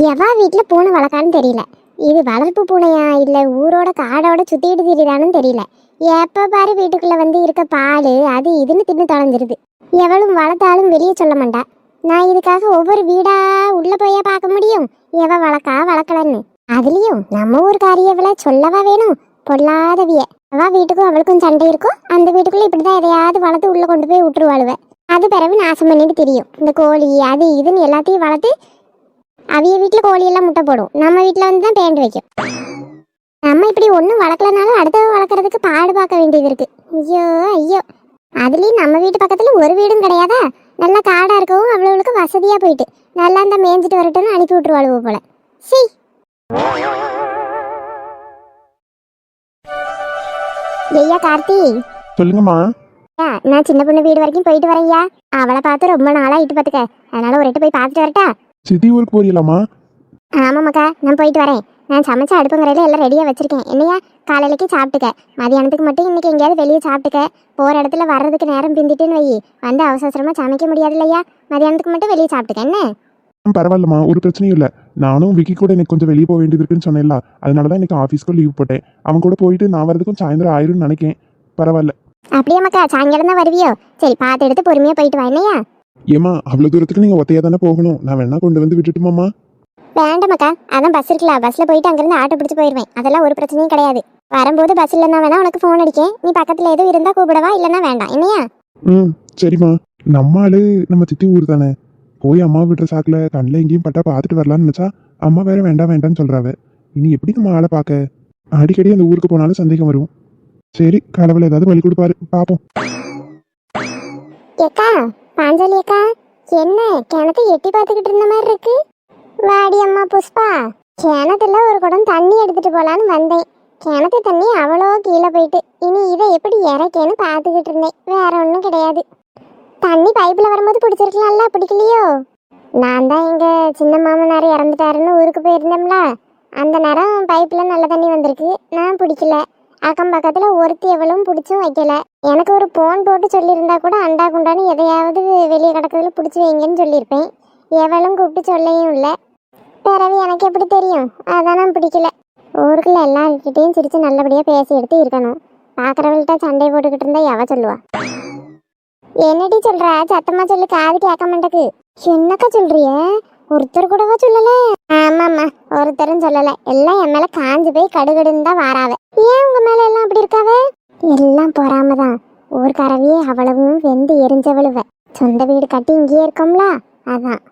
எவா வீட்டுல பூனை வளர்க்கான்னு தெரியல. இது வளர்ப்பு பூனையா இல்ல ஊரோட காடோட சுத்திட்டு திரியுதான்னு தெரியல. எப்ப பாரு வீட்டுக்குள்ள வந்து இருக்க பால் அது இதுன்னு தின்னு தொலைஞ்சிருது. எவளும் வளர்த்தாலும் வெளியே சொல்ல மாட்டா. நான் இதுக்காக ஒவ்வொரு வீடா உள்ள போயா பார்க்க முடியும் எவ வளர்க்கா வளர்க்கலன்னு. அதுலயும் நம்ம ஊருக்காரியவளை சொல்லவா வேணும், பொல்லாதவிய. அவ வீட்டுக்கும் அவளுக்கும் சண்டை இருக்கும். அந்த வீட்டுக்குள்ள இப்படிதான் எதையாவது வளர்த்து உள்ள கொண்டு போய் விட்டுருவாளுவ. அது பிறகு நாசம் பண்ணிட்டு தெரியும். இந்த கோழி அது இதுன்னு எல்லாத்தையும் வளர்த்து அவிய வீட்டுல கோழி எல்லாம் முட்டை போடும், நம்ம வீட்டுல வந்து தான் பேண்ட் வைக்கும். நம்ம இப்படி ஒன்றும் வளர்க்கலனாலும் அடுத்தவ வளர்க்கறதுக்கு பாடு பார்க்க வேண்டியது இருக்கு. ஐயோ ஐயோ. அதுலயும் நம்ம வீட்டு பக்கத்துல ஒரு வீடும் கிடையாதா. நல்லா காடா இருக்கவும் அவ்வளவுக்கு வசதியா போயிட்டு நல்லா இந்த மேய்ஞ்சிட்டு வரட்டும்னு அனுப்பி விட்டுருவாளுவோ போல. சரி ஐயா கார்த்தி. சொல்லுங்கம்மா. நான் சின்ன பொண்ணு வீடு வரைக்கும் போயிட்டு வரேன்யா. அவளை பார்த்து ரொம்ப நாளா இட்டு பார்த்துக்க. அதனால ஒரு எட்டு போய் பார்த்துட்டு வரட்டா? சித்தி ஊருக்கு போறீங்களாம்மா? ஆமாம்மாக்கா, நான் போயிட்டு வரேன். நான் சமைச்ச அடுப்புங்கரையில எல்லாம் ரெடியாக வச்சிருக்கேன். என்னையா காலையிலக்கு சாப்பிட்டுக்க, மதியானத்துக்கு மட்டும் இன்னைக்கு எங்கேயாவது வெளியே சாப்பிட்டுக்க. போகிற இடத்துல வர்றதுக்கு நேரம் பிந்திட்டுன்னு வை, வந்து அவசரமாக சமைக்க முடியாது இல்லையா. மதியானத்துக்கு மட்டும் வெளியே சாப்பிட்டுக்க என்ன. பரவாயில்லம்மா, ஒரு பிரச்சனையும் இல்லை. நானும் விக்கி கூட எனக்கு கொஞ்சம் வெளியே போக வேண்டியது இருக்குன்னு சொன்னேன்ல, அதனால தான் எனக்கு ஆஃபீஸ்க்கு லீவ் போட்டேன். அவன் கூட போயிட்டு நான் வரதுக்கும் சாயந்தரம் ஆயிரும்னு நினைக்கேன். பரவாயில்ல. அப்படியாம்மாக்கா, சாயங்காலம் தான் வருவியோ? சரி, பார்த்து எடுத்து பொறுமையாக போயிட்டு வா என்னையா. ஏமா அவ்வளோ தூரத்துக்கு நீங்கள் ஒத்தையா தானே போகணும், நான் வேணா கொண்டு வந்து விட்டுட்டுமாம்மா? வேண்டாமக்கா, அதான் பஸ் இருக்குல்ல, பஸ்ஸில் போயிட்டு அங்கேருந்து ஆட்டோ பிடிச்சி போயிடுவேன். அதெல்லாம் ஒரு பிரச்சனையும் கிடையாது. வரும்போது பஸ் இல்லைன்னா வேணா உனக்கு ஃபோன் அடிக்கேன். நீ பக்கத்தில் எதுவும் இருந்தால் கூப்பிடவா, இல்லைன்னா வேண்டாம் என்னையா. சரிம்மா. நம்ம ஆளு நம்ம சித்தி ஊர் தானே. போய் அம்மா விட்டுற சாக்கில் கண்ணில் எங்கேயும் பட்டா பார்த்துட்டு வரலான்னு நினச்சா அம்மா வேற வேண்டாம் வேண்டாம்னு சொல்கிறாவ. இனி எப்படி நம்ம ஆளை பார்க்க? அடிக்கடி அந்த ஊருக்கு போனாலும் சந்தேகம் வரும். சரி, கடவுள் ஏதாவது வழி கொடுப்பாரு, பார்ப்போம். ஏக்கா பாஞ்சாலி அக்கா, என்ன கிணத்தை எட்டி பார்த்துக்கிட்டு இருந்த மாதிரி இருக்கு? வாடி அம்மா புஷ்பா, கிணத்துல ஒரு குடம் தண்ணி எடுத்துட்டு போலான்னு வந்தேன். கிணத்து தண்ணி அவ்வளோ கீழே போயிட்டு இனி இதை எப்படி இறக்கேன்னு பார்த்துக்கிட்டு இருந்தேன். வேற ஒன்றும் கிடையாது. தண்ணி பைப்பில் வரும்போது பிடிச்சிருக்கலாம்ல, பிடிக்கலையோ? நான் தான் எங்கள் சின்ன மாமனார் இறந்துட்டாருன்னு ஊருக்கு போயிருந்தோம்ல, அந்த நேரம் பைப்பில் நல்ல தண்ணி வந்திருக்கு. நான் பிடிக்கல. அக்கம் பக்கத்தில் ஒருத்தி எவ்வளவும் பிடிச்சும் வைக்கல. எனக்கு ஒரு போன் போட்டு சொல்லியிருந்தா கூட அண்டா குண்டான்னு எதையாவது வெளியே கிடக்கிறதுல பிடிச்சி வைங்கன்னு சொல்லியிருப்பேன். எவளும் கூப்பிட்டு சொல்லையும் இல்லை. பிறகு எனக்கு எப்படி தெரியும்? அதான் நான் பிடிக்கல. ஊருக்குள்ள எல்லாருக்கிட்டையும் சிரித்து நல்லபடியாக பேசி எடுத்து இருக்கணும். பார்க்குறவள்கிட்ட சண்டை போட்டுக்கிட்டு இருந்தா எவ சொல்லுவா? என்னடி சொல்ற? சத்தமா சொல்லு, காது கேட்க மாட்டேக்கு. என்னக்கா சொல்றிய? ஒருத்தர் கூடவா சொல்லல? ஆமாம்மா, ஒருத்தரும் சொல்லல. எல்லாம் என் மேல காஞ்சு போய் கடுகடுன்னு தான் வாராவ. ஏன் உங்க மேல எல்லாம் அப்படி இருக்காவ? எல்லாம் பொறாமதான். ஊர்க்காரவையே அவ்வளவும் வெந்து எரிஞ்சவளுவ. சொந்த வீடு கட்டி இங்கேயே இருக்கோம்ல, அதான்.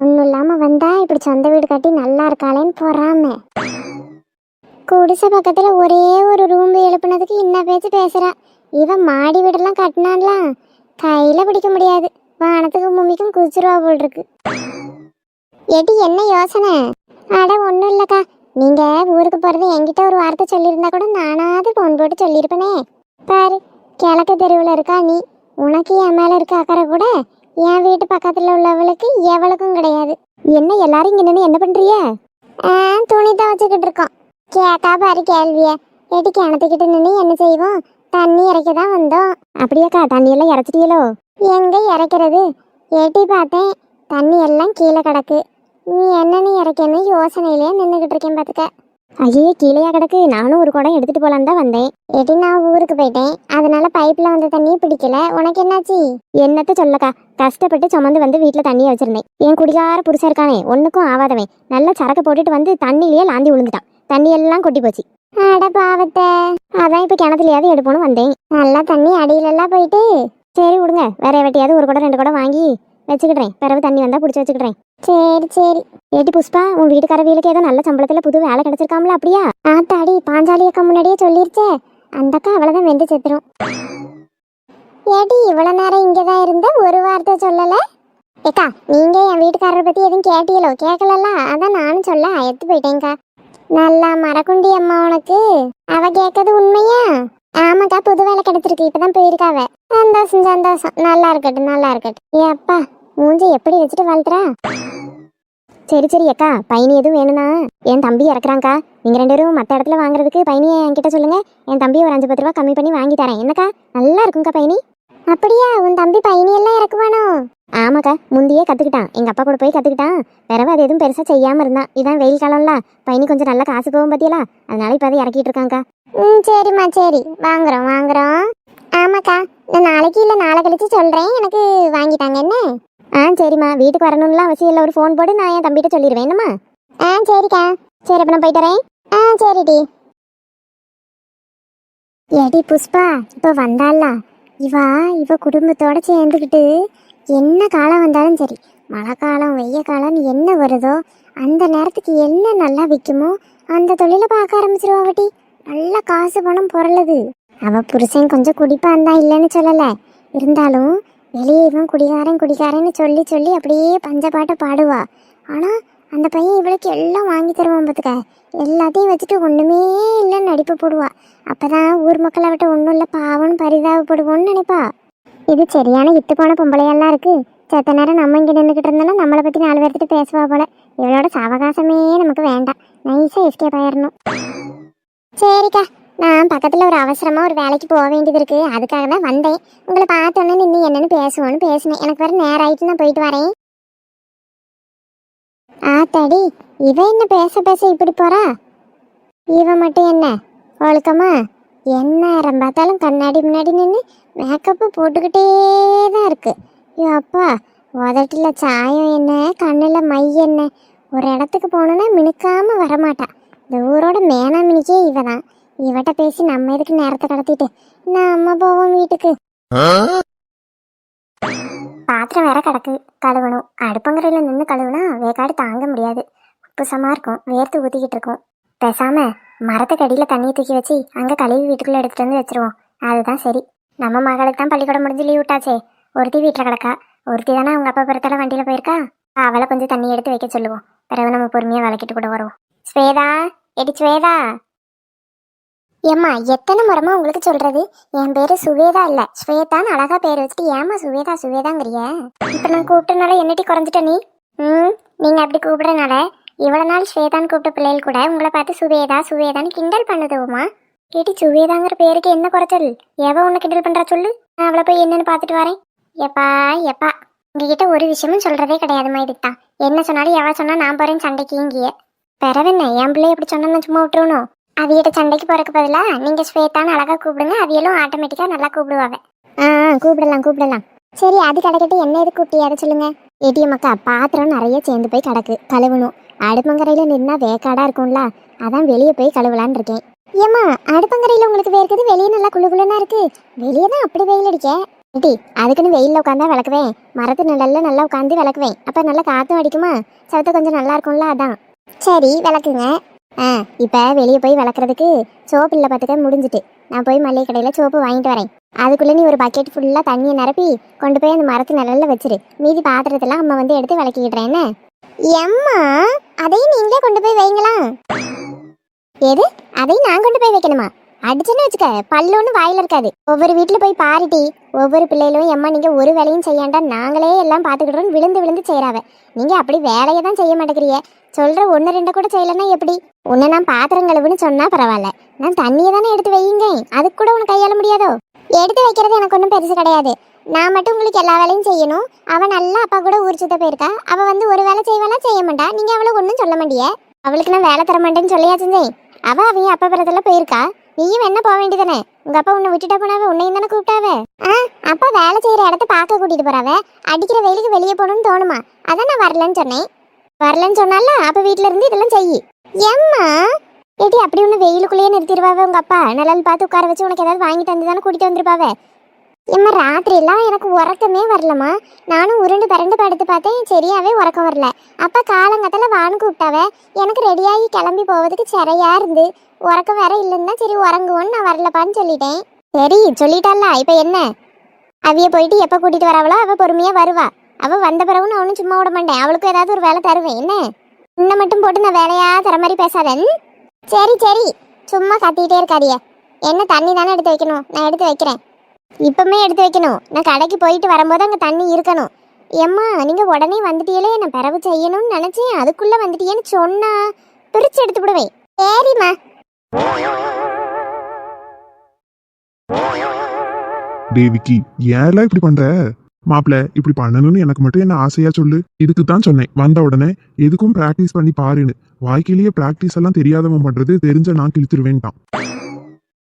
ஒன்றும் இல்லாம வந்தா இப்படி சொந்த வீடு கட்டி நல்லா இருக்காளேன்னு பொறாம. குடிசை பக்கத்துல ஒரே ஒரு ரூம் எழுப்புனதுக்கு இன்ன பேச்சு பேசுறா. இவன் மாடி வீடெல்லாம் கட்டினான்லாம், கையில பிடிக்க முடியாது. வானத்துக்கும் பூமிக்கும் குதிச்சிருவா போல் இருக்கு. எடி என்ன யோசனை? அட ஒன்றும் இல்லைக்கா, நீங்க ஊருக்கு போறது என்கிட்ட ஒரு வார்த்தை சொல்லியிருந்தா கூட நானாவது போன் போட்டு சொல்லியிருப்பேனே. பாரு, கிழக்கு தெருவில் இருக்கா நீ. உனக்கு என் மேல இருக்க அக்கறை கூட என் வீட்டு பக்கத்துல உள்ளவளுக்கு எவளுக்கும் கிடையாது. என்ன எல்லாரும் இங்க நின்று என்ன பண்றிய? துணி தான் வச்சுக்கிட்டு இருக்கோம். கேட்டா பாரு கேள்விய. எடி கிணத்துக்கிட்டு நின்று என்ன செய்வோம்? தண்ணி இறைக்க தான் வந்தோம். அப்படியாக்கா, தண்ணி எல்லாம் இறைச்சிட்டீங்களோ? எங்க இறைக்கிறது? எட்டி பார்த்தேன், தண்ணி எல்லாம் கீழே கிடக்கு. நீ என்னன்னு இறைக்கன்னு யோசனையிலே நின்றுகிட்டு இருக்கேன் பார்த்துக்க. ஐயே, கீழேயா கிடக்கு? நானும் ஒரு குடம் எடுத்துட்டு போலான்னு தான் வந்தேன். எடி நான் ஊருக்கு போயிட்டேன், அதனால பைப்ல வந்த தண்ணியை பிடிக்கல. உனக்கு என்னாச்சு? என்னத்த சொல்லக்கா, கஷ்டப்பட்டு சுமந்து வந்து வீட்டுல தண்ணியை வச்சிருந்தேன். என் குடிகார புருஷன் இருக்கானே, ஒன்னுக்கும் ஆவாதவன், நல்லா சரக்கு போட்டுட்டு வந்து தண்ணியிலேயே லாந்தி விழுந்துட்டான். தண்ணி எல்லாம் கொட்டி போச்சு. அட பாவத்தை, அதான் இப்ப கிணத்துலயாவது எடுப்போன்னு வந்தேன். நல்லா தண்ணி அடியிலெல்லாம் போயிட்டு. சரி விடுங்க, வேற வெட்டியாவது ஒரு குடம் 2 குடம் வாங்கி வச்சுக்கிட்டேன். பிறகு தண்ணி வந்தா பிடிச்சி வச்சுக்கிட்டேன். சரி சரி. ஏட்டி புஷ்பா, உன் வீட்டுக்கார வீலுக்கு ஏதோ நல்ல சம்பளத்துல புது வேலை கிடைச்சிருக்காமல, அப்படியா? ஆத்தாடி, பாஞ்சாலி அக்கா முன்னாடியே சொல்லிருச்சே. அந்த அக்கா அவ்வளவுதான் வெந்து செத்துரும். ஏடி இவ்வளவு நேரம் இங்கதான் இருந்த, ஒரு வார்த்தை சொல்லல? ஏக்கா, நீங்க என் வீட்டுக்காரரை பத்தி எதுவும் கேட்டீங்களோ? கேட்கல, அதான் நானும் சொல்ல எடுத்து போயிட்டேங்க்கா. நல்லா மரக்குண்டி அம்மா உனக்கு. அவ கேட்கறது உண்மையா? ஆமாக்கா, புது வேலை கிடைச்சிருக்கு, இப்பதான் போயிருக்காவ. சந்தோஷம் சந்தோஷம், நல்லா இருக்கட்டும் நல்லா இருக்கட்டும். ஏ அப்பா, மூஞ்சி எப்படி வச்சுட்டு வாழ்த்துறா. சரி சரி அக்கா, பயணி எதுவும் வேணும்னா என் தம்பி இறக்குறாங்க்கா. நீங்க 2 பேரும் மற்ற இடத்துல வாங்குறதுக்கு பயணியை என்கிட்ட சொல்லுங்க. என் தம்பி ஒரு 5-10 ரூபா கம்மி பண்ணி வாங்கி தரேன். என்னக்கா, நல்லா இருக்கும்க்கா பயணி. அப்படியா? உன் தம்பி பயணி எல்லாம் இறக்குவானோ? ஆமா ஆமாக்கா, முந்தையே கற்றுக்கிட்டான், எங்கள் அப்பா கூட போய் கற்றுக்கிட்டான். பிறகு அது எதுவும் பெருசாக செய்யாமல் இருந்தான். இதான் வெயில் காலம்ல, பையனி கொஞ்சம் நல்லா காசு போகும் பற்றியலா, அதனால இப்போ அதை இறக்கிட்டு இருக்காங்க்கா. சரிம்மா, சரி, வாங்குறோம் வாங்குறோம். ஆமாக்கா, நான் நாளைக்கு இல்லை நாளை கழிச்சு சொல்கிறேன், எனக்கு வாங்கிட்டாங்க என்ன. சரிம்மா, வீட்டுக்கு வரணும்லாம் அவசியம் இல்லை, ஒரு ஃபோன் போட்டு நான் என் தம்பிகிட்ட சொல்லிடுவேன் என்னம்மா. சரிக்கா, சரி அப்போ நான் போயிட்டு வரேன். சரிடி. எடி புஷ்பா, இப்போ வந்தாளா இவ குடும்பத்தோட சேர்ந்துக்கிட்டு என்ன காலம் வந்தாலும் சரி, மழை காலம் வெய்ய காலம் என்ன வருதோ அந்த நேரத்துக்கு என்ன நல்லா விற்குமோ அந்த தொழிலை பார்க்க ஆரம்பிச்சிருவாவட்டி. நல்ல காசு பணம் பொருளுது. அவ புருஷன் கொஞ்சம் குடிப்பான் தான், இல்லைன்னு சொல்லலை, இருந்தாலும் வெளியே இவன் குடிகாரன் குடிகாரன்னு சொல்லி சொல்லி அப்படியே பஞ்சப்பாட்டை பாடுவா. ஆனால் அந்த பையன் இவளுக்கு எல்லாம் வாங்கி தருவான் பார்த்துக்க. எல்லாத்தையும் வச்சுட்டு ஒன்றுமே இல்லைன்னு நடிப்பு போடுவா. அப்போதான் ஊர் மக்களை விட்டு ஒன்றும் இல்லை பாவம்னு பரிதாபப்படுவோன்னு நினைப்பா. இது சரியான இட்டு போன பொம்பளையெல்லாம் இருக்கு. செத்த நேரம் நம்ம இங்கே நின்றுக்கிட்டு இருந்தோம்னா நம்மளை பற்றி 4 பேர்த்துட்டு பேசுவா போல. இவளோட சாவகாசமே நமக்கு வேண்டாம், நைஸாக எஸ்கேப் ஆயிடணும். சரிக்கா, நான் பக்கத்தில் ஒரு அவசரமாக ஒரு வேலைக்கு போக வேண்டியது இருக்கு, அதுக்காக தான் வந்தேன். உங்களை பார்த்தோன்னே நின்று என்னென்னு பேசுவோன்னு பேசினேன். எனக்கு வேறு நேரம் ஆயிட்டு நான் போயிட்டு வரேன். ஆத்தாடி, இவ என்ன பேச பேச இப்படி போறா? இவ மட்டும் என்ன ஒழுக்கமா? என்ன பார்த்தாலும் கண்ணாடி முன்னாடி நின்று மேக்கப்பு போட்டுக்கிட்டே தான் இருக்கு. ஐயோ அப்பா, உதட்டில் சாயம் என்ன, கண்ணில் மை என்ன, ஒரு இடத்துக்கு போனோன்னா மினுக்காம வரமாட்டா. இந்த ஊரோட மேனா மினிக்கே இவ தான். இவட்ட பேசி நம்ம இதுக்கு நேரத்தை கடத்திட்டு நம்ம போவோம் வீட்டுக்கு. பாத்திரம் வேற கிடக்கு, கழுவணும். அடுப்பங்கரையில் நின்று கழுவுனா வேக்காடு தாங்க முடியாது, உப்புசமாக இருக்கும், வேர்த்து ஊற்றிக்கிட்டு இருக்கும். பேசாம மரத்துக்கு அடியில் தண்ணியை தூக்கி வச்சு அங்கே கழுவி வீட்டுக்குள்ளே எடுத்துகிட்டு வந்து வச்சுருவோம். அதுதான் சரி. நம்ம மகளுக்கு தான் பள்ளிக்கூடம் முடிஞ்சு லீவ் விட்டாச்சே. ஒருத்தி வீட்டில் கிடக்கா, ஒருத்தி தானே அவங்க அப்பா பிறத்தால வண்டியில் போயிருக்கா. அவளை கொஞ்சம் தண்ணி எடுத்து வைக்க சொல்லுவோம். பிறகு நம்ம பொறுமையாக விளக்கிட்டு கூட வருவோம். ஸ்வேதா, எடி ஸ்வேதா. ஏம்மா, எத்தனை முறமா உங்களுக்கு சொல்றது, என் பேரு சுவேதா இல்ல ஸ்வேதான்னு அழகா பேர் வச்சுட்டு ஏமா சுவேதா சுவேதாங்கிறிய? இப்ப நான் கூப்பிட்டனால என்னட்டி குறைஞ்சிட்ட நீ? நீங்க அப்படி கூப்பிடுறனால இவ்வளவு நாள் ஸ்வேதான்னு கூப்பிட்ட பிள்ளைகள் கூட உங்களை பார்த்து சுவேதா சுவேதான்னு கிண்டல் பண்ணுதுமா. கேட்டி, சுவேதாங்கிற பேருக்கு என்ன குறைச்சல்? எவ உன்னை கிண்டல் பண்றா சொல்லு, நான் அவளை போய் என்னன்னு பார்த்துட்டு வரேன். எப்பா எப்பா, உங்ககிட்ட ஒரு விஷயமும் சொல்றதே கிடையாதுமா. இதுக்குதான் என்ன சொன்னாலும் எவ சொன்னா நான் போறேன் சண்டைக்கு. இங்கேயே பிறவென்ன என் பிள்ளை எப்படி சொன்னா சும்மா விட்டுருணும். அவியிட்ட சண்டைக்கு போறக்கு பதிலா நீங்க ஸ்வேதான்னு அழகா கூப்பிடுங்க, அவியலும் ஆட்டோமேட்டிக்கா நல்லா கூப்பிடுவாங்க. கூப்பிடலாம் கூப்பிடலாம். சரி, அது கிடக்கட்டு, என்ன எது கூப்பிட்டு அதை சொல்லுங்க. ஏடிஎம் அக்கா, பாத்திரம் நிறைய சேர்ந்து போய் கிடக்கு, கழுவணும். அடுப்பங்கரையில நின்னா வேக்காடா இருக்கும்ல, அதான் வெளியே போய் கழுவலான்னு இருக்கேன். ஏமா, அடுப்பங்கரையில உங்களுக்கு வேர்க்குது, வெளியே நல்லா குளுகுளுன்னா இருக்கு. வெளியே தான் அப்படி வெயில் அடிக்க. ஏடி, அதுக்குன்னு வெயிலில் உட்காந்தா விளக்குவேன், மரத்து நிழல்ல நல்லா உட்காந்து விளக்குவேன். அப்ப நல்லா காத்தும் அடிக்குமா, சவத்தை கொஞ்சம் நல்லா இருக்கும்ல, அதான். சரி விளக்குங்க. இப்போ வெளியே போய் விளக்குறதுக்கு சோப்பு இல்லை பார்த்துக்க, முடிஞ்சிட்டு. நான் போய் மளிகை கடையில் சோப்பு வாங்கிட்டு வரேன். அதுக்குள்ளே நீ ஒரு பக்கெட் ஃபுல்லாக தண்ணியை நிரப்பி கொண்டு போய் அந்த மரத்து நிழல்ல வச்சிரு. மீதி பாத்திரத்தெல்லாம் அம்மா வந்து எடுத்து விளக்கிக்கிட்டுறேன். என்ன எம்மா, அதையும் நீங்களே கொண்டு போய் வைங்களா? எது, அதையும் நான் கொண்டு போய் வைக்கணுமா? அடிச்சுன்னு வச்சுக்க, பல்லு வாயில இருக்காது. ஒவ்வொரு வீட்டில் போய் பாருட்டி, ஒவ்வொரு பிள்ளைகளும் எம்மா நீங்கள் ஒரு வேலையும் செய்யாண்டா நாங்களே எல்லாம் பார்த்துக்கிட்டோம் விழுந்து விழுந்து செய்கிறாவ. நீங்கள் அப்படி வேலையை தான் செய்ய மாட்டேங்கிறீங்க. சொல்கிற 1-2 கூட செய்யலைன்னா எப்படி? உன்னை நான் பாத்திரம் கழுவுன்னு சொன்னால் பரவாயில்ல, நான் தண்ணியை தானே எடுத்து வையுங்க, அதுக்கு கூட உனக்கு கையாள முடியாதோ? எடுத்து வைக்கிறது எனக்கு ஒன்றும் பெருசு கிடையாது. நான் மட்டும் உங்களுக்கு எல்லா வேலையும் செய்யணும். அவள் நல்லா அப்பா கூட ஊர் சுத்த போயிருக்கா. அவள் வந்து ஒரு வேலை செய்வாளா செய்ய மாட்டா. நீங்கள் அவளை ஒன்றும் சொல்ல மாட்டியே. அவளுக்கு நான் வேலை தர மாட்டேன்னு சொல்லியா செஞ்சேன். அவள் அவங்க அப்பா பிறத்துல போயிருக்கா, நீயும் என்ன போக வேண்டியதானே? உங்க அப்பா உன்னை விட்டுட்டா போனாவ, உன்னையும் தானே கூப்பிட்டாவ. அப்பா வேலை செய்யற இடத்த பார்க்க கூட்டிட்டு போறாவ. அடிக்கிற வெயிலுக்கு வெளியே போகணும்னு தோணுமா? அதான் நான் வரலன்னு சொன்னேன். வரலன்னு சொன்னால அப்ப வீட்டுல இருந்து இதெல்லாம் செய்யி. ஏம்மா ஏடி, அப்படி ஒண்ணு வெயிலுக்குள்ளேயே நிறுத்திடுவாவ உங்க அப்பா. நிழல் பார்த்து உட்கார வச்சு உனக்கு ஏதாவது வாங்கி தந்து தானே கூட்டிட்டு வந்துருப்பாவ. ஏம்மா, ராத்திரி எல்லாம் எனக்கு உறக்கமே வரலம்மா. நானும் உருண்டு பரண்டு படுத்து பார்த்தேன், சரியாவே உறக்கம் வரல. அப்பா காலங்கத்தில் வான்னு கூப்பிட்டாவ. எனக்கு ரெடியாகி கிளம்பி போவதுக்கு சிறையா இருந்து உறக்கம் வேற இல்லைன்னா சரி உறங்குவோன்னு நான் வரலப்பான்னு சொல்லிட்டேன். சரி சொல்லிட்டால, இப்போ என்ன? அவிய போயிட்டு எப்போ கூட்டிட்டு வரவளோ அவள் பொறுமையா வருவா. அவள் வந்த பிறகு நான் ஒன்றும் சும்மா விட மாட்டேன். அவளுக்கும் ஏதாவது ஒரு வேலை தருவேன். என்ன இன்னும் மட்டும் போட்டு நான் வேலையா தர மாதிரி பேசாதன். சரி சரி, சும்மா கத்திக்கிட்டே இருக்காதிய. என்ன தண்ணி தானே எடுத்து வைக்கணும், நான் எடுத்து வைக்கிறேன். இப்பவுமே எடுத்து வைக்கணும். நான் கடைக்கு போயிட்டு வரும்போது அங்கே தண்ணி இருக்கணும். ஏம்மா, நீங்கள் உடனே வந்துட்டீங்களே, நான் பிறகு செய்யணும்னு நினச்சேன், அதுக்குள்ளே வந்துட்டீங்கன்னு சொன்னா பிரித்து எடுத்து விடுவேன். சரிம்மா. டேவிக்கி, ஏன்லாம் இப்படி பண்ற? மாப்பிள்ள இப்படி பண்ணணும்னு எனக்கு மட்டும் என்ன ஆசையா சொல்லு. இதுக்கு தான் சொன்னேன் வந்த உடனே எதுக்கும் பிராக்டிஸ் பண்ணி பாருன்னு. வாழ்க்கையிலேயே பிராக்டிஸ் எல்லாம் தெரியாதவன் பண்றது தெரிஞ்ச நான் கிழிச்சிருவேன்ட்டான்.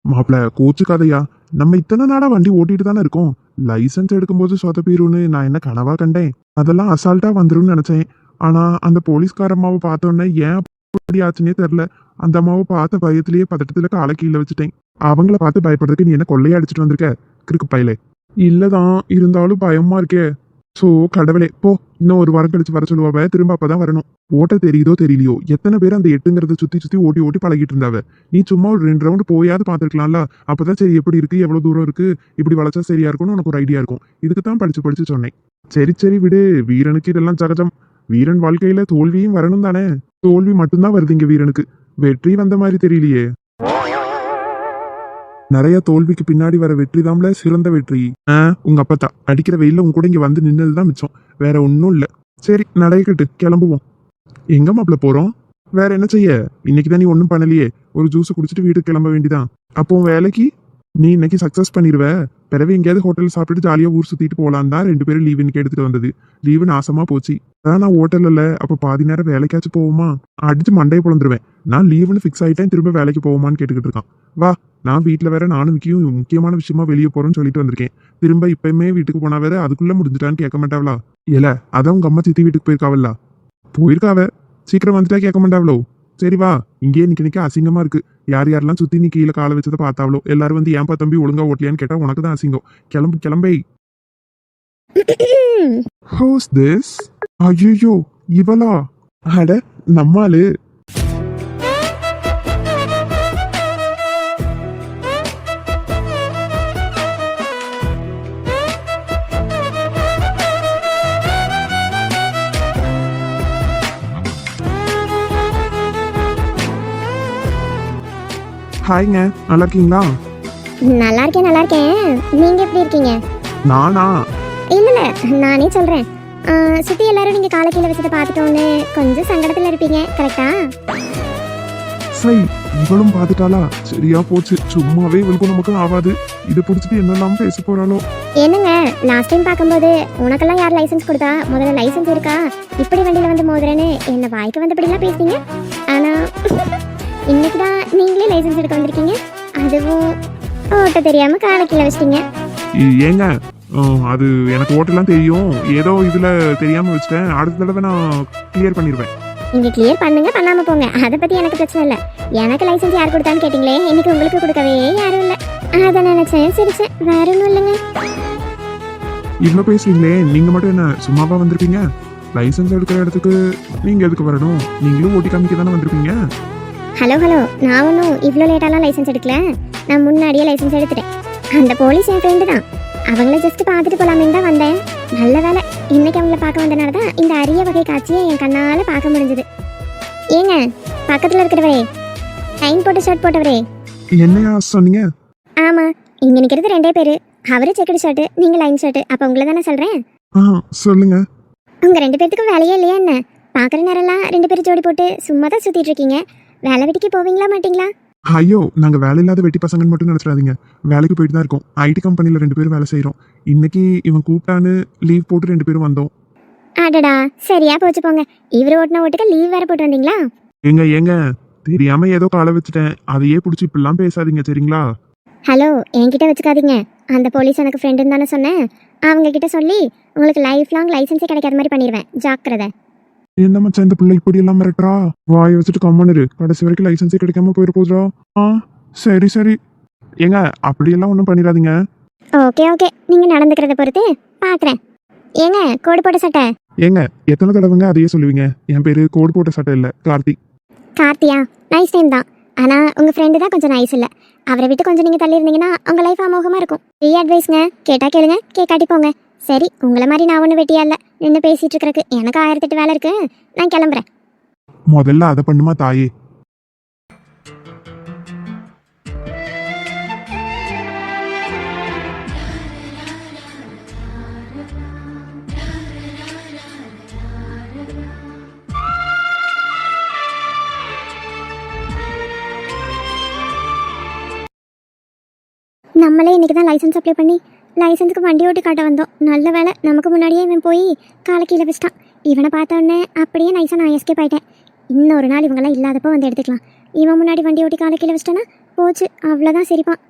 மாப்பிள்ள கோச்சுக்காதையா, நம்ம இத்தனை நாளா வண்டி ஓட்டிட்டு தானே இருக்கோம். லைசன்ஸ் எடுக்கும்போது சொதப்பிடும்னு நான் என்ன கனவா கண்டேன். அதெல்லாம் அசால்ட்டா வந்துரும்னு நினைச்சேன். ஆனா அந்த போலீஸ்கார அம்மாவை பார்த்தோன்னே ஏன் அப்படி ஆச்சுன்னே தெரியல. அந்த அம்மாவை பார்த்த பயத்திலேயே பதட்டத்துல காலை கீழே வச்சுட்டேன். அவங்கள பார்த்து பயப்படுறதுக்கு நீ என்ன கொள்ளையா அடிச்சிட்டு வந்திருக்க கிறுக்கு பையலே? இல்லதான், இருந்தாலும் பயமா இருக்கே. சோ கடவுளே போ, இன்னும் ஒரு வாரம் கழிச்சு வர சொல்லுவாவ. திரும்ப அப்பதான் வரணும். ஓட்ட தெரியுதோ தெரியலையோ எத்தனை பேர் அந்த 8ங்கிறத சுத்தி சுத்தி ஓட்டி ஓட்டி பழகிட்டு இருந்தாவ. நீ சும்மா ஒரு 2 ரவுண்டு போயாவது பாத்துருக்கலாம்ல. அப்பதான் சரி எப்படி இருக்கு, எவ்வளவு தூரம் இருக்கு, இப்படி வளைச்சா சரியா இருக்கும்னு உனக்கு ஒரு ஐடியா இருக்கும். இதுக்கு தான் படிச்சு படிச்சு சொன்னேன். சரி சரி விடு, வீரனுக்கு இதெல்லாம் சகஜம். வீரன் வாழ்க்கையில தோல்வியும் வரணும் தானே. தோல்வி மட்டும்தான் வருது இங்க வீரனுக்கு, வெற்றி வந்த மாதிரி தெரியலையே. நிறைய தோல்விக்கு பின்னாடி வர வெற்றி தான்ல சிறந்த வெற்றி. உங்க அப்பத்தா அடிக்கிற வெயில உங்க கூட இங்க வந்து நின்னதுதான் மிச்சம், வேற ஒன்னும் இல்ல. சரி நடையக்கட்டு கிளம்புவோம். எங்க மாப்பிள்ள போறோம்? வேற என்ன செய்ய, இன்னைக்குதான் நீ ஒன்னும் பண்ணலையே. ஒரு ஜூஸ் குடிச்சிட்டு வீட்டுக்கு கிளம்ப வேண்டிதான். அப்போ வேலைக்கு நீ இன்னைக்கு சக்சஸ் பண்ணிடுவ. பிறகு எங்கேயாவது ஹோட்டல் சாப்பிட்டுட்டு ஜாலியா ஊர் சுத்திட்டு போலான்னு தான் 2 பேரும் லீவ் இன்னைக்கு எடுத்துட்டு வந்தது. லீவு நாசமா போச்சு. அதான் நான் ஹோட்டல் இல்ல, அப்ப பாதி நேரம் வேலைக்காச்சும் போவோமா? அடிச்சு மண்டையை பொழந்துருவேன். நான் லீவுன்னு ஃபிக்ஸ் ஆயிட்டேன், திரும்ப வேலைக்கு போவோமான்னு கேட்டுக்கிட்டு இருக்கான். வா, நான் வீட்டுல வேற நானும் விக்கியும் முக்கியமான விஷயமா வெளியே போறேன்னு சொல்லிட்டு வந்திருக்கேன். திரும்ப இப்பயுமே வீட்டுக்கு போனா வேற அதுக்குள்ள முடிஞ்சுட்டான்னு கேட்க மாட்டாவளா? இல்ல அதான் உங்க அம்மா சித்தி வீட்டுக்கு போயிருக்காவல்ல. போயிருக்காவ, சீக்கிரம் வந்துட்டா கேட்க மாட்டாவளோ? சரி வா, இங்கேயே நிக்க அசிங்கமா இருக்கு. யார் யாரெல்லாம் சுத்தி நீ கீழே காலை வச்சதை பார்த்தாவளோ எல்லாரும் வந்து ஏன்பா தம்பி ஒழுங்கா ஓட்டலையான்னு கேட்டா உனக்கு தான் அசிங்கம். கிளம்பு கிளம்பே. Who's this? ஐயோ இவளா? அட நம்மாளு. ஹாய்ங்க, நல்லா இருக்கீங்களா? நல்லா இருக்கேன் நல்லா இருக்கேன். நீங்க எப்படி இருக்கீங்க? நானா? இல்ல நானே சொல்றேன். சுத்தி எல்லாரும் நீங்க காலை கீழே வச்சதை பார்த்துட்டோன்னு கொஞ்சம் சங்கடத்துல இருப்பீங்க, கரெக்டா? சரி, இவளும் பார்த்துட்டாளா? சரியா போச்சு, சும்மாவே இவளுக்கும் நமக்கும் ஆகாது. இதை பிடிச்சிட்டு என்னெல்லாம் பேச போறாளோ. என்னங்க லாஸ்ட் டைம் பார்க்கும்போது உனக்கெல்லாம் யார் லைசன்ஸ் கொடுத்தா, முதல்ல லைசன்ஸ் இருக்கா, இப்படி வண்டியில வந்து மோதுறேன்னு என்ன வாய்க்கு வந்தபடிலாம் பேசுறீங்க. ஆனா இன்னைக்குதான் நீங்களே லைசன்ஸ் எடுக்க வந்திருக்கீங்க, அதுவும் ஓட்ட தெரியாம காலை கீழே வச்சிட்டீங்க. ஏங்க அது எனக்கு ஓட்டெல்லாம் தெரியும், ஏதோ இதுல தெரியாம வச்சிட்டேன். அடுத்த தடவை நான் கிளியர் பண்ணிடுவேன். நீங்க கிளியர் பண்ணுங்க, பண்ணாம போங்க, அதை பத்தி எனக்கு பிரச்சனை இல்ல. எனக்கு லைசன்ஸ் யார் கொடுத்தான்னு கேட்டீங்களே, இன்னைக்கு உங்களுக்கு கொடுக்கவே யாரும் இல்ல. அதை நினைச்சேன் சிரிச்சேன், வேற ஒன்றும் இல்லைங்க. இவ்வளவு பேசுறீங்களே, நீங்க மட்டும் என்ன சும்மாவா வந்திருப்பீங்க? லைசன்ஸ் எடுக்கிற இடத்துக்கு நீங்க எதுக்கு வரணும்? நீங்களும் ஓட்டி காமிக்க தானே வந்திருப்பீங்க. ஹலோ நான் ஒன்றும் இவ்வளோ லேட்டாலாம் லைசன்ஸ் எடுக்கல, நான் முன்னாடியே லைசன்ஸ் எடுத்துட்டேன். அந்த போலீஸ் என் ஃப்ரெண்டு தான், அவங்கள ஜஸ்ட் பார்த்துட்டு போலாமேன்னு தான் வந்தேன். நல்ல வேலை இன்னைக்கு அவங்கள பார்க்க வந்தனால தான் இந்த அரிய வகை காட்சியை என் கண்ணால் பார்க்க முடிஞ்சது. ஏங்க பக்கத்தில் இருக்கிறவரே, லைன் போட்டு ஷர்ட் போட்டவரே. என்னையா சொன்னீங்க? ஆமாம், இங்கே நிற்கிறது 2 பேர். அவரு செக்கடு ஷர்ட்டு, நீங்கள் லைன் ஷர்ட்டு. அப்போ உங்களை தானே சொல்கிறேன். சொல்லுங்க. உங்கள் 2 பேர்த்துக்கும் வேலையே இல்லையா என்ன? பார்க்குற நேரம்லாம் 2 பேரும் ஜோடி போட்டு சும்மா தான் சுற்றிட்டு இருக்கீங்க. வேலை வெட்டிக்கு போவீங்களா மாட்டீங்களா? ஐயோ, நாங்க வேலை இல்லாத வெட்டி பசங்கன்னு மட்டும் நினைச்சிடாதீங்க. வேலைக்கு போயிட்டு தான் இருக்கோம். ஐடி கம்பெனில 2 பேரும் வேலை செய்யறோம். இன்னைக்கு இவன் கூப்பிட்டான்னு லீவ் போட்டு 2 பேரும் வந்தோம். அடடா, சரியா போச்சு போங்க. இவரு ஓட்டின ஓட்டுக்கு லீவ் வேற போட்டு வந்தீங்களா? ஏங்க தெரியாம ஏதோ காலை வச்சுட்டேன், அதையே பிடிச்சி இப்படிலாம் பேசாதீங்க சரிங்களா? ஹலோ, என்கிட்ட வச்சுக்காதீங்க. அந்த போலீஸ் எனக்கு ஃப்ரெண்டுன்னு தானே சொன்னேன். அவங்க கிட்ட சொல்லி உங்களுக்கு லைஃப் லாங் லைசன்ஸே கிடைக்காத மாதிரி பண்ணிடுவேன், ஜாக்கிரதை. என்ன மச்சான் இந்த பிள்ளை இப்படி எல்லாம் மிரட்டுறா? வாயை வச்சுட்டு கம்மனு, கடைசி வரைக்கும் லைசன்ஸே கிடைக்காம போயிட போதுரா. சரி ஏங்க அப்படியெல்லாம் ஒன்றும் பண்ணிடாதீங்க. ஓகே நீங்க நடந்துக்கிறத பொறுத்து பாக்குறேன். ஏங்க கோடு போட்ட சட்டை. ஏங்க எத்தனை தடவைங்க அதையே சொல்லுவீங்க? என் பேரு கோடு போட்ட சட்டை இல்ல, கார்த்தி. கார்த்தியா? நைஸ் நேம் தான். ஆனா உங்க ஃப்ரெண்டு தான் கொஞ்சம் நைஸ் இல்ல. அவரை விட்டு கொஞ்சம் நீங்க தள்ளி இருந்தீங்கன்னா உங்க லைஃப் அமோகமா இருக்கும். ஃப்ரீ அட்வைஸ்ங்க, கேட்டா கேளுங்க, கேட்காட்டி போங்க. சரி, உங்களை மாதிரி நான் ஒன்றும் வெட்டியா இல்லை, நின்று பேசிட்டு இருக்கிறக்கு எனக்கு 1008 வேலை இருக்கு. நான் கிளம்புறேன். முதல்ல அதை பண்ணுமா தாயே. நம்மளே இன்னைக்கு தான் லைசன்ஸ் அப்ளை பண்ணி லைசன்ஸுக்கு வண்டி ஓட்டி காட்ட வந்தோம். நல்ல வேலை நமக்கு முன்னாடியே இவன் போய் காலை கீழே வச்சிட்டான். இவனை பார்த்த உடனே அப்படியே நைஸாக நான் எஸ்கேப் ஆயிட்டேன். இன்னொரு நாள் இவங்கெல்லாம் இல்லாதப்போ வந்து எடுத்துக்கலாம். இவன் முன்னாடி வண்டி ஓட்டி காலை கீழே வச்சிட்டானா போச்சு, அவ்வளோதான் சிரிப்பான்.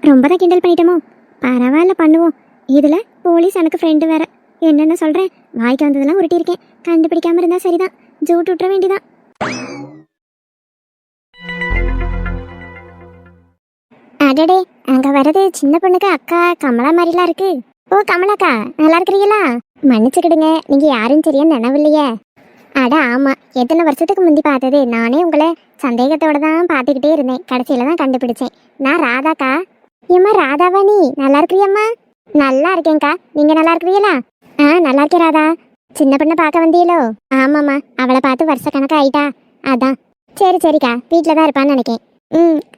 ரொம்ப தான் கிண்டல் பண்ணிட்டோமோ, பரவாயில்ல பண்ணுவோம். இதில் போலீஸ் எனக்கு ஃப்ரெண்டு வேற. என்னென்ன சொல்கிறேன், வாய்க்கு வந்ததெல்லாம் உருட்டியிருக்கேன். கண்டுபிடிக்காம இருந்தா சரிதான், ஜூட் விட்டுற வேண்டிதான். அடடே, அங்க வரது சின்ன பொண்ணுக்கு அக்கா கமலா மாதிரிலாம் இருக்கு. ஓ கமலாக்கா, நல்லா இருக்கிறீங்களா? மன்னிச்சுக்கிடுங்க, நீங்க யாரும் சரியா நினைவில்லையே. அட ஆமா, எத்தனை வருஷத்துக்கு முந்தி பார்த்தது. நானே உங்களை சந்தேகத்தோட தான் பார்த்துக்கிட்டே இருந்தேன். கடைசியில தான் கண்டுபிடிச்சேன். நான் ராதாக்கா. ஏம்மா ராதாவா நீ? நல்லா இருக்கிறியம்மா? நல்லா இருக்கேன்க்கா, நீங்க நல்லா இருக்கிறீங்களா? நல்லா இருக்கேன் ராதா. சின்ன பொண்ணை பார்க்க வந்தீங்களோ? ஆமாம்மா, அவளை பார்த்து வருஷ கணக்கு ஆயிட்டா, அதான். சரி சரிக்கா, வீட்டில் தான் இருப்பான்னு நினைக்கேன்.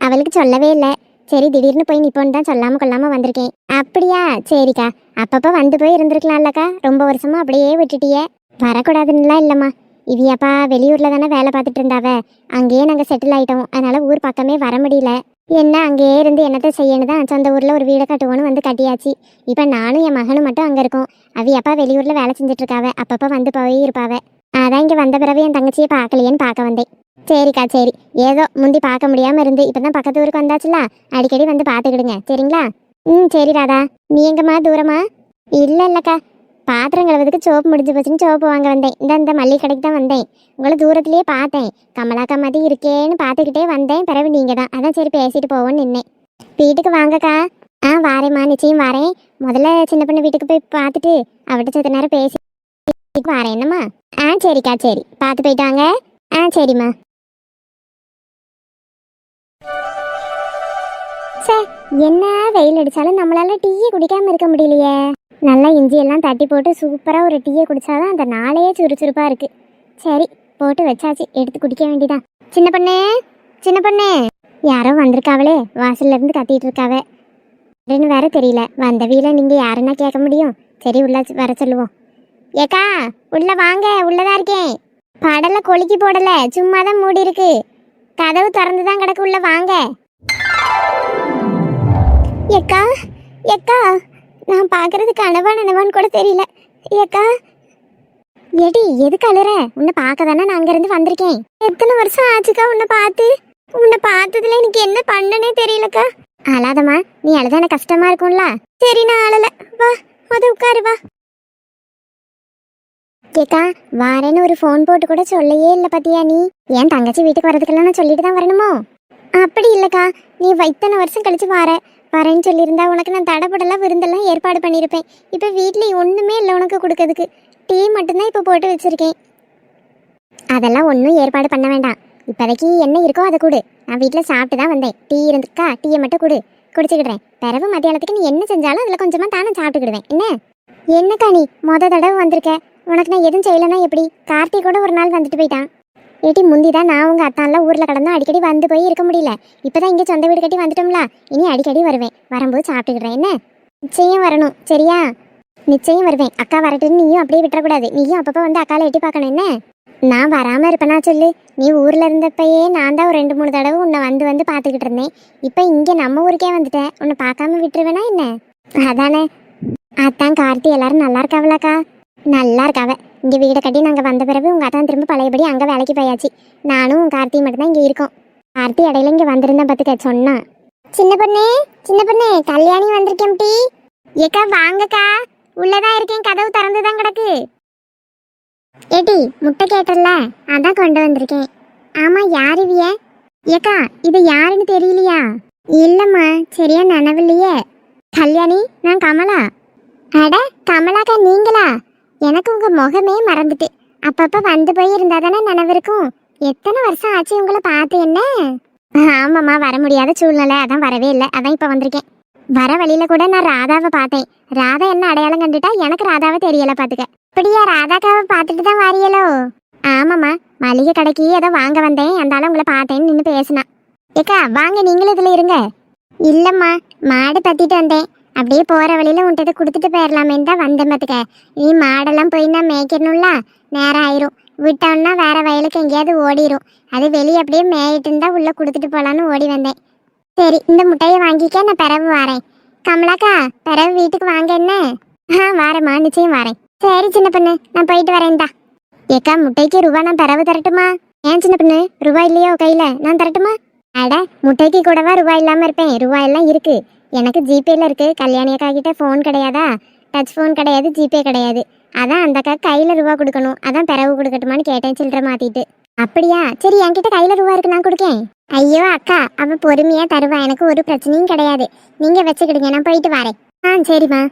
அவளுக்கு சொல்லவே இல்லை. சரி, திடீர்னு போய் நிப்போன்னு தான் சொல்லாம கொள்ளாம வந்திருக்கேன். அப்படியா? சரிக்கா, அப்பப்போ வந்து போய் இருந்திருக்கலாம்லக்கா. ரொம்ப வருஷமா அப்படியே விட்டுட்டியே. வரக்கூடாதுன்னுலாம் இல்லைம்மா. இவியப்பா வெளியூர்ல தானே வேலை பார்த்துட்டு இருந்தாவ. அங்கேயே நாங்கள் செட்டில் ஆயிட்டோம். அதனால ஊர் பக்கமே வர முடியல. என்ன அங்கேயே இருந்து என்னத்தை செய்யணும் தான் சொந்த ஊரில் ஒரு வீடை கட்டுவோன்னு வந்து கட்டியாச்சு. இப்போ நானும் என் மகனும் மட்டும் அங்கே இருக்கோம். அவியப்பா வெளியூரில் வேலை செஞ்சுட்டு இருக்காவ. அப்பப்போ வந்து போய் இருப்பாவ. அதான் இங்கே வந்த பிறகு என் தங்கச்சியை பார்க்கலையேன்னு பார்க்க வந்தேன். சரிக்கா சரி, ஏதோ முந்தி பார்க்க முடியாமல் இருந்து இப்போ தான் பக்கத்து ஊருக்கு வந்தாச்சுல, அடிக்கடி வந்து பார்த்துக்கிடுங்க சரிங்களா? சரி ராதா. நீ எங்கம்மா, தூரமா? இல்லைக்கா, பாத்திரம் கழுவுறதுக்கு சோப்பு முடிஞ்சு போச்சுன்னு சோப்பு வாங்க வந்தேன். இந்த மல்லிகை கடைக்கு தான் வந்தேன். உங்களை தூரத்துலேயே பார்த்தேன். கமலாக்கா மாதிரி இருக்கேன்னு பார்த்துக்கிட்டே வந்தேன். பிறகு நீங்கள் தான், அதான் சரி பேசிட்டு போவோன்னு நின்னேன். வீட்டுக்கு வாங்கக்கா. வாரேம்மா, நிச்சயம் வாரேன். முதல்ல சின்ன பொண்ணு வீட்டுக்கு போய் பார்த்துட்டு அவட்ட சத்த நேரம் பேசி வாரேன். என்னம்மா? சரிக்கா சரி, பார்த்து போயிட்டு வாங்க. சரிம்மா. சார், என்ன வெயில் அடித்தாலும் நம்மளால டீயை குடிக்காமல் இருக்க முடியலையே. நல்லா இஞ்சி எல்லாம் தட்டி போட்டு சூப்பராக ஒரு டீயை குடித்தாதான் அந்த நாளையே சுறுசுறுப்பாக இருக்குது. சரி, போட்டு வச்சாச்சு, எடுத்து குடிக்க வேண்டியதான். சின்ன பொண்ணு, சின்ன பொண்ணு, யாரோ வந்திருக்காவளே, வாசல்ல இருந்து கத்திட்டு இருக்காவே. வேற தெரியல. வந்த வீல நீங்கள் யாருன்னா கேட்க முடியும். சரி, உள்ள வர சொல்லுவோம். ஏக்கா உள்ள வாங்க, உள்ளதான் இருக்கேன். படலை கொலுக்கி போடல, சும்மா தான் மூடி இருக்கு. கதவு திறந்து தான் கிடக்கு, உள்ள வாங்க. ஏக்கா ஏக்கா, நான் பார்க்கறது கனவா நனவான்னு கூட தெரியல. ஏக்கா எடி, எதுக்கு அழுற? உன்னை பார்க்க தானே நான் அங்கேருந்து வந்திருக்கேன். எத்தனை வருஷம் ஆச்சுக்கா உன்னை பார்த்து? உன்னை பார்த்ததுல எனக்கு என்ன பண்ணனே தெரியலக்கா. அழாதம்மா, நீ அழுத எனக்கு கஷ்டமா இருக்கும்ல. சரி, நான் அழல, வா அது உட்காரு வா. கேக்கா வாரேன்னு ஒரு ஃபோன் போட்டு கூட சொல்லையே இல்லை பத்தியா நீ? ஏன் தங்கச்சி வீட்டுக்கு வரதுக்கெல்லாம் நான் சொல்லிட்டு தான் வரணுமோ? அப்படி இல்லைக்கா, நீ இத்தனை வருஷம் கழிச்சு வரேன்னு சொல்லியிருந்தா உனக்கு நான் தடப்படலாம் விருந்தெல்லாம் ஏற்பாடு பண்ணியிருப்பேன். இப்போ வீட்டில் ஒன்றுமே இல்லை உனக்கு கொடுக்கறதுக்கு. டீ மட்டும்தான் இப்போ போட்டு வச்சுருக்கேன். அதெல்லாம் ஒன்றும் ஏற்பாடு பண்ண வேண்டாம். இப்போதைக்கு என்ன இருக்கோ அதை கொடு. நான் வீட்டில் சாப்பிட்டு தான் வந்தேன். டீ இருந்துக்கா, டீயை மட்டும் குடிச்சுக்கிடுறேன். பிறகு மத்தியானத்துக்கு நீ என்ன செஞ்சாலும் அதில் கொஞ்சமாக தானே சாப்பிட்டுக்கிடுவேன். என்னக்கா நீ தடவை வந்திருக்க? உனக்கு நான் எதுவும் செய்யலைன்னா எப்படி? கார்த்தி கூட ஒரு நாள் வந்துட்டு போயிட்டான். ஏட்டி, முந்தி தான் நான் உங்கள் அத்தான்லாம் ஊரில் கடந்தோம், அடிக்கடி வந்து போய் இருக்க முடியல. இப்போ தான் இங்கே சொந்த வீடு கட்டி வந்துட்டோம்ல, இனி அடிக்கடி வருவேன். வரும்போது சாப்பிட்டுக்கிறேன். என்ன? நிச்சயம் வரணும் சரியா? நிச்சயம் வருவேன். அக்கா வரட்டுன்னு நீயும் அப்படியே விட்டுறக்கூடாது. நீயும் அப்பப்போ வந்து அக்காவை எட்டி பார்க்கணும். என்ன? நான் வராமல் இருப்பேனா சொல்லு? நீ ஊரில் இருந்தப்பயே நான் தான் ஒரு 2-3 தடவை உன்னை வந்து பார்த்துக்கிட்டு இருந்தேன். இப்போ இங்கே நம்ம ஊருக்கே வந்துட்டேன். உன்னை பார்க்காம விட்டுருவேனா என்ன? அதானே. அத்தான் கார்த்தி எல்லாரும் நல்லா இருக்காவளாக்கா? நல்லா இருக்காவ. இங்கே வீடை கட்டி நாங்கள் வந்த பிறகு உங்கள் அத்தான் திரும்ப பழையபடி அங்கே வேலைக்கு போயாச்சு. நானும் கார்த்தி மட்டும்தான் இங்கே இருக்கோம். கார்த்தி இடையில இங்கே வந்திருந்தேன் பார்த்துக்க சொன்னான். சின்ன பொண்ணு கல்யாணி வந்திருக்கேன். டீ ஏக்கா வாங்கக்கா, உள்ளதான் இருக்கேன், கதவு திறந்து தான் கிடக்கு. ஏட்டி, முட்டை கேட்டல, அதான் கொண்டு வந்திருக்கேன். ஆமாம், யார் இவிய? ஏக்கா இது யாருன்னு தெரியலையா? இல்லைம்மா, சரியா நினைவில்லையே. கல்யாணி, நான் கமலா. அட கமலாக்கா, நீங்களா? எனக்கு உங்கள் முகமே மறந்துட்டு. அப்பப்போ வந்து போய் இருந்தால் தானே நினைவு இருக்கும். எத்தனை வருஷம் ஆச்சு உங்களை பார்த்து? என்ன? ஆமாம்மா, வர முடியாத சூழ்நிலை, அதான் வரவே இல்லை. அதான் இப்போ வந்திருக்கேன். வர வழியில் கூட நான் ராதாவை பார்த்தேன். ராதா என்ன அடையாளம் கண்டுட்டா, எனக்கு ராதாவை தெரியலை பார்த்துக்க. அப்படியா, ராதாக்காவை பார்த்துட்டு தான் வாரியலோ? ஆமாம்மா, மளிகை கடைக்கு ஏதோ வாங்க வந்தேன், அந்தாலும் உங்களை பார்த்தேன்னு நின்று பேசினா. ஏக்கா வாங்க, நீங்களும் இதில் இருங்க. இல்லைம்மா, மாடு பற்றிட்டு வந்தேன். அப்படியே போகிற வழியில் உன்கிட்ட கொடுத்துட்டு போயிடலாமேன்னு தான் வந்தேன் பார்த்துக்க. நீ மாடெல்லாம் போய் நான் மேய்க்கணும்ல, நேரம் ஆயிரும். விட்டோம்னா வேற வயலுக்கு எங்கேயாவது ஓடிடும். அது வெளியே அப்படியே மேயிட்டு இருந்தா உள்ளே கொடுத்துட்டு போகலான்னு ஓடி வந்தேன். சரி, இந்த முட்டையை வாங்கிக்க, நான் பிறகு வரேன். கமலாக்கா பிறகு வீட்டுக்கு வாங்க என்ன? வாரேம்மா, நிச்சயம் வரேன். சரி சின்ன பொண்ணு, நான் போயிட்டு வரேன்டா. ஏக்கா முட்டைக்கு ரூபா நான் பிறவு தரட்டுமா? ஏன் சின்ன பொண்ணு, ரூபா இல்லையோ கையில, நான் தரட்டுமா? அட முட்டைக்கு கூடவா ரூபா இல்லாம இருப்பேன்? ரூபா எல்லாம் இருக்கு எனக்கு. ஜிபேல இருக்கு. கல்யாணி அக்கா கிட்ட ஃபோன் கிடையாதா? டச் ஃபோன் கிடையாது, ஜிபே கிடையாது. அதான் அந்த அக்கா கையில ரூபா கொடுக்கணும். அதான் பிறவு கொடுக்கட்டுமான்னு கேட்டேன், சில்லற மாத்திட்டு. அப்படியா? சரி, என்கிட்ட கையில ரூபா இருக்கு, நான் கொடுக்கேன். ஐயோ அக்கா, அவ பொறுமையா தருவா, எனக்கு ஒரு பிரச்சனையும் கிடையாது. நீங்க வச்சுக்கிடுங்க, நான் போயிட்டு வரேன். சரிம்மா.